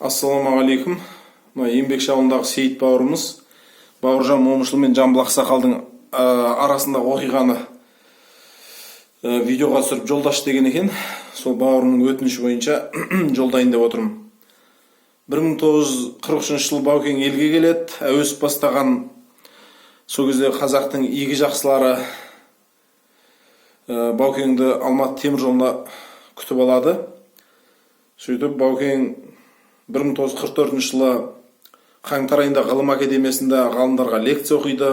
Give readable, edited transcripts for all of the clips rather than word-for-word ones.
Ассалаумағалейкум. Еңбекші ауылындағы Сейіт бауырымыз Бауыржан Момышұлы мен Жамбыл Ақсақалдың арасында оқиғаны видеоға түсіріп жолдаш деген екен. Сол бауырымның өтініші бойынша жолдайын деп отырмын. 1943 жылы Баукең елге келеді. Әуесіп бастаған сол кезде қазақтың игі жақсылары Баукеңді Алматы темір жолына күтіп алады. Сөйтіп Баукең 1944 жылы қаңтар айында ғылым академиясында ғалымдарға лекция оқиды.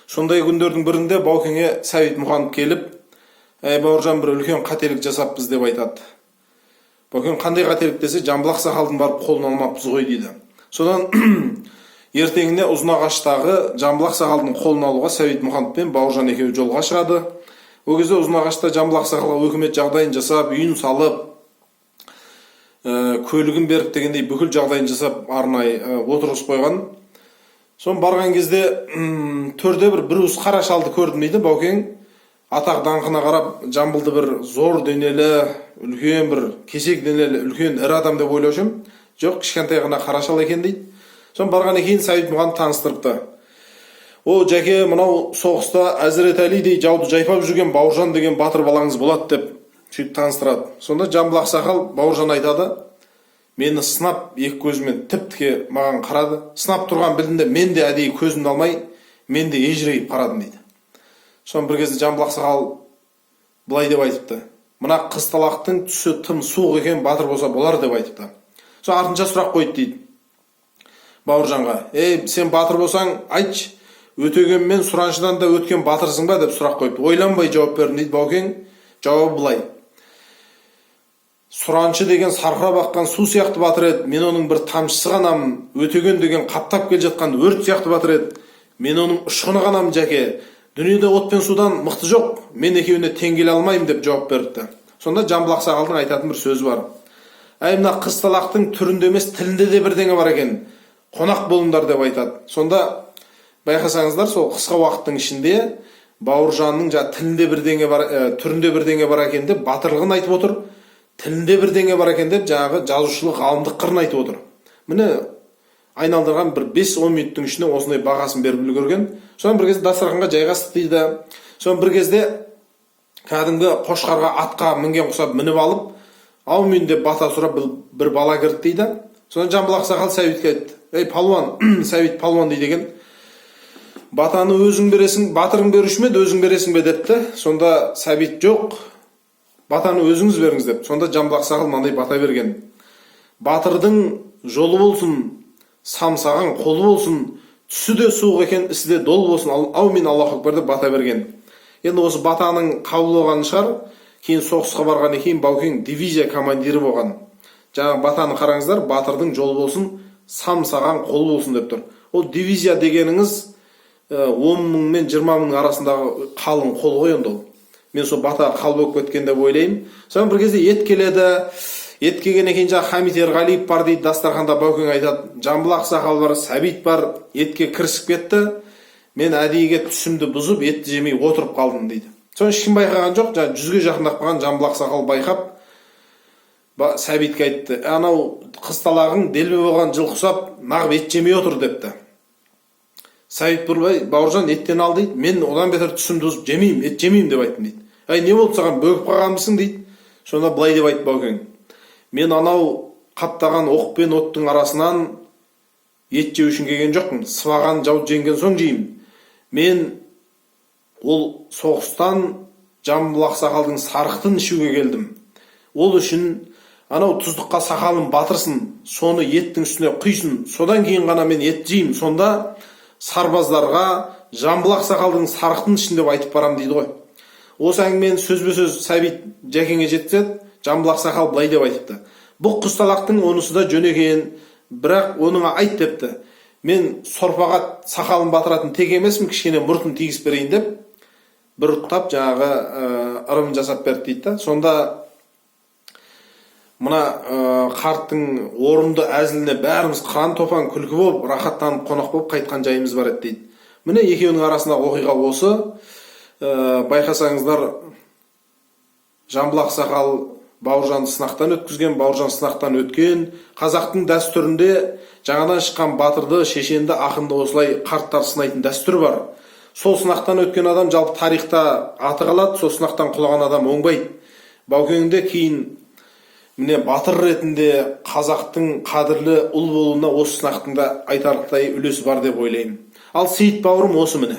Сондай күндердің бірінде Баукеңе Сәбит Мұқанов келіп, Бауыржан, бір үлкен қателік жасаппыз деп айтады. Баукең қандай қателік десе, Жамбыл Ақсақалдың барып қолын алмаппыз ғой дейді. Содан ертеңіне Ұзынағаштағы Жамбыл Ақсақалдың қолын алуға Сәбит Мұқанов пен Бауыржан екеуі жолға шығады. Ол кезде Ұзынағашта Жамбыл Ақсақалға өкімет жағдайын жасап, үйін салып, көлігін беріп дегендей бүкіл жағдайын жасап арнайы отырғызып қойған. Сон барған кезде төрде бір уыс қара шалды көрдім дейді. Баукең атақ даңқына қарап, Жамбылды бір зор денелі, үлкен бір кесек денелі, үлкен ірі адам деп ойлаушым. Жоқ, кішкентай ғана қара шал екен дейді. Сон барғаннан кейін Сәбит Мұқанов таныстырыпты. О, жәке, мынау соғыста Әзірет Әлидей жауды жайпап жүрген Бауыржан деген батыр балаңыз болады деп сөйтіп таныстырады. Сонда Жамбыл Ақсақал Бауыржан айтады, мені сынап екі көзімен тіп-тіке маған қарады. Сынап тұрған білдім, мен де әдейі көзімді алмай, мен де ежірейіп қарадым дейді. Соны бір кезде Жамбыл Ақсақал былай деп айтыпты, мына қызталақтың түсі тым суық екен, батыр болса болар деп айтыпты. Соны артынша сұрақ қойды дейді Бауыржанға, сен батыр болсаң айтшы, Өтеген мен Сұраншыдан да өткен батырсың ба деп сұрақ қойыпты. Ойланбай жауап бердім дейді Баукең. Жауабы былай: Сұраншы деген сарқырап аққан су сияқты батыр еді, мен оның бір тамшысы ғанамын. Өтеген деген қаптап келе жатқан өрт сияқты батыр еді, мен оның ұшқыны ғанамын жәке. Дүниеде от пен судан мықты жоқ, мен екеуіне тең келе алмаймын деп жауап беріпті. Сонда Жамбыл Ақсақалдың айтатын бір сөзі бар. Мына қызталақтың түрінде емес, тілінде де бірдеңе бар екен. Қонақ болыңдар деп айтады. Сонда байқасаңыздар, сол қысқа уақыттың ішінде Бауыржанның тілінде бірдеңе бар, түрінде бірдеңе бар екен деп батырлығын айтып отыр. Тілінде бірдеңе бар екен деп жаңағы жазушылық, ғалымдық қырын айтып отыр. Міне айналдырған бір 5-10 минуттың ішінде осындай бағасын беріп үлгерген. Содан бір кезде дастарханға жайғастық дейді. Содан бір кезде кәдімгі қошқарға атқа мінген құсап мініп алып, аумин деп бата сұрап бір бала кірді дейді. Содан Жамбыл Ақсақал Сәбитке айтты, палуан, Сәбит палуан дейді екен. Батаны өзің бересің, батырың беруші ме еді, өзің бересің бе депті. Сонда Сәбит жоқ, батаны өзіңіз беріңіз деп. Сонда Жамбыл Ақсақал мынандай бата берген: батырдың жолы болсын, самсаған қолы болсын, түсі де суық екен, ісі де дол болсын, аумин, Аллаху акбар деп бата берген. Енді осы батаның қабыл болғаны шығар. Кейін соғысқа барғаннан кейін Баукең дивизия командирі болған. Жаңағы батаны қараңыздар, батырдың жолы болсын, самсаған қолы болсын деп тұр. Ол дивизия дегеніңіз 10 мың мен 20 мың арасындағы қалың қол ғой енді ол. Мен сол бата қал болып кеткен деп ойлаймын. Содан бір кезде ет келеді. Ет келгеннен кейін жаңағы Хамит Ерғалиев бар дейді, дастарханда. Баукең айтады, Жамбыл Ақсақал бар, Сәбит бар, етке кірісіп кетті. Мен әдейіге түсімді бұзып, етті жемей отырып қалдым дейді. Соны ешкім байқаған жоқ. Жаңағы 100-ге жақындап қалған Жамбыл Ақсақал байқап Сәбитке айтты, анау қызталағың делбе болған жылқы ұсап, нағып ет жемей отыр депті. Сәбит бұрбай, Бауыржан еттен ал дейді, мен одан бетер түсімді бұзып жемеймін, ет жемеймін деп айттым дейді. Не болды саған, бөгіп қалғанмысың дейді. Сонда былай деп айтты Баукең, мен анау қаптаған оқ пен оттың арасынан ет жеу үшін келген жоқпын, сыбаған жау жеңген соң жеймін. Мен ол соғыстан Жамбыл Ақсақалдың сарқытын ішуге келдім. Ол үшін анау тұздыққа сақалын батырсын, соны еттің үстіне құйсын, содан кейін ғана мен ет жеймін. Сонда сарбаздарға Жамбыл Ақсақалдың сарқытын ішін деп айтып барам дейді ғой. Осы әңгімені сөзбе-сөз Сәбит жәкеңе жеткізеді. Жамбыл Ақсақал былай деп айтыпты, бұл қызталақтың онысы да жөн екен, бірақ оныңа айт депті. Мен сорпаға сақалын батыратын тек емеспін, кішкене мұртын тигізіп берейін деп бір ұттап жаңағы ырым жасап берді дейді. Сонда мына қарттың орынды әзіліне бәріміз қыран топан күлкі болып, рахаттанып қонақ болып қайтқан жайымыз бар еді дейді. Міне екеуінің арасындағы оқиға осы. Байқасаңыздар, Жамбыл Ақсақал Бауыржанды сынақтан өткізген, Бауыржан сынақтан өткен. Қазақтың дәстүрінде жаңадан шыққан батырды, шешенді, ақынды осылай қарттар сынайтын дәстүр бар. Сол сынақтан өткен адам жалпы тарихта аты қалады, сол сынақтан құлаған адам оңбайды. Баукеңде кейін міне батыр ретінде қазақтың қадірлі ұл болуына осы сынақтың да айтарлықтай үлесі бар деп ойлаймын. Ал Сейіт бауырым осы міне.